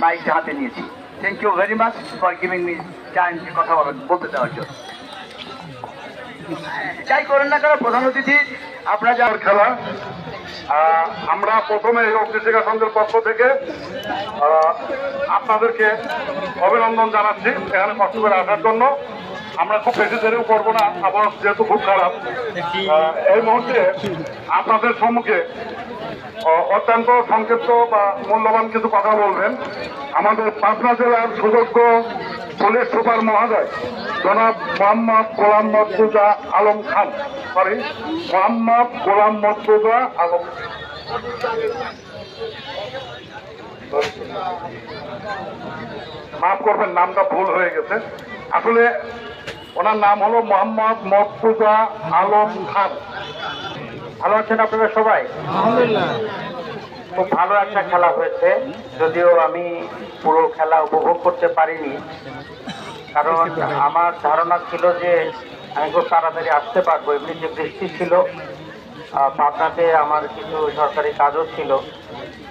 মাইকটা হাতে নিয়েছি। Thank you very much for giving me time কথা বলতে দেওয়ার জন্য। যাই করেন না কেন প্রধান অতিথি আপনারা যাওয়ার খেলা, আমরা প্রথমে এই অগ্নিশিখা সংঘের পক্ষ থেকে আপনাদেরকে অভিনন্দন জানাচ্ছি এখানে কষ্ট করে আসার জন্য। আমরা খুব বেশি দেরিও করবো না, আবার যেহেতু খুব খারাপ। এই মুহূর্তে আপনাদের সম্মুখে অত্যন্ত সংক্ষিপ্ত বা মূল্যবান কিছু কথা বলবেন আমাদের পাবনা জেলার সুযোগ্য পুলিশ সুপার মহোদয় জনাব মোহাম্মদ গোলাম মর্তুজা আলম খান, মোহাম্মদ গোলাম মর্তুজা আলম। মাফ করবেন, নামটা ভুল হয়ে গেছে। আসলে ওনার নাম হলো মোহাম্মদ মর্তুজা আলম খান। ভালো আছেন আপনারা সবাই? আলহামদুলিল্লাহ। খুব ভালো একটা খেলা হয়েছে, যদিও আমি পুরো খেলা উপভোগ করতে পারিনি, কারণ আমার ধারণা ছিল যে আমি খুব তাড়াতাড়ি আসতে পারবো। এমনি যে বৃষ্টি ছিল, পাবনাতে আমার কিছু সরকারি কাজও ছিল,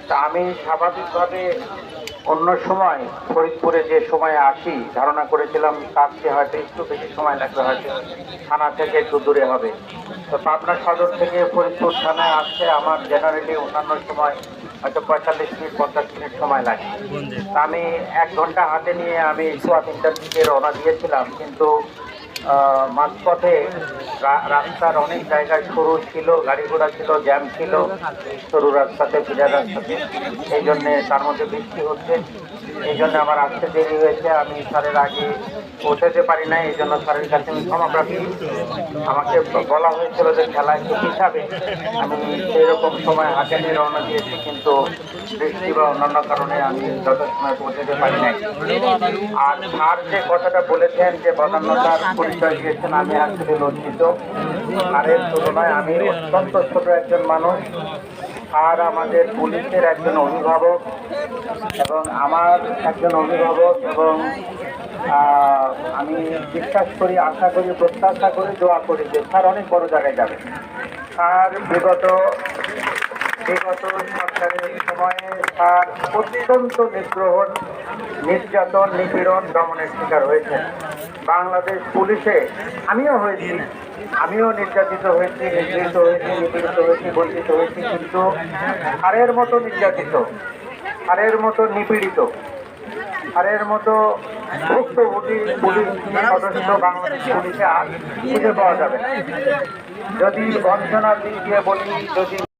তা আমি স্বাভাবিকভাবে অন্য সময় ফরিদপুরে যে সময়ে আসি ধারণা করেছিলাম কাজটি হয়তো একটু বেশি সময় লাগবে, হয়তো থানা থেকে একটু দূরে হবে। তো পাবনা সদর থেকে ফরিদপুর থানায় আসতে আমার জেনারেলি অন্যান্য সময় হয়তো 45 মিনিট 50 মিনিট সময় লাগে। তা আমি 1 ঘন্টা হাতে নিয়ে আমি সোয়া 3টার দিকে রওনা দিয়েছিলাম, কিন্তু মাঝপথে রাস্তার অনেক জায়গায় সরু ছিল, গাড়ি ঘোড়া ছিল, জ্যাম ছিল সরু রাস্তাতে, ভিজা রাস্তাতে। এই জন্যে তার মধ্যে বৃষ্টি হচ্ছে, এই জন্য আমার আসতে দেরি হয়েছে। আমি স্যারের আগে পৌঁছাতে পারি নাই, এই জন্য স্যারের কাছে আমি ক্ষমা প্রার্থী। আমাকে বলা হয়েছিল যে খেলা একটু হিসাবে আমি সেই রকম সময় হাতে নিয়ে রওনা দিয়েছি, কিন্তু বৃষ্টি বা অন্যান্য কারণে আমি যথাসময় পৌঁছাতে পারি নাই। আর স্যার যে কথাটা বলেছেন যে বদান্যতার পরিচয় দিয়েছেন, আমি আসলে লজ্জিত। স্যারের তুলনায় আমি অত্যন্ত ছোট একজন মানুষ। আর আমাদের পুলিশের একজন অভিভাবক এবং আমার একজন অভিভাবক, এবং আমি বিশ্বাস করি, আশা করি, প্রত্যাশা করি, দোয়া করি যে স্যার অনেক বড় জায়গায় যাবে। স্যার বিগত সরকারের সময়ে স্যার অত্যন্ত নিগ্রহণ, নির্যাতন, নিপীড়ন, দমনের শিকার হয়েছেন। বাংলাদেশ পুলিশে আমিও হয়েছি, আমিও নির্যাতিত হয়েছি, নিগৃহীত হয়েছি, নিপীড়িত হয়েছি, বঞ্চিত হয়েছি, কিন্তু স্যারের মতো নির্যাতিত, স্যারের মতো নিপীড়িত, স্যারের মতো ভুক্তভোগী পুলিশ সদস্য বাংলাদেশ পুলিশে আর খুঁজে পাওয়া যাবে না। যদি বঞ্চনার দিক দিয়ে বলি, যদি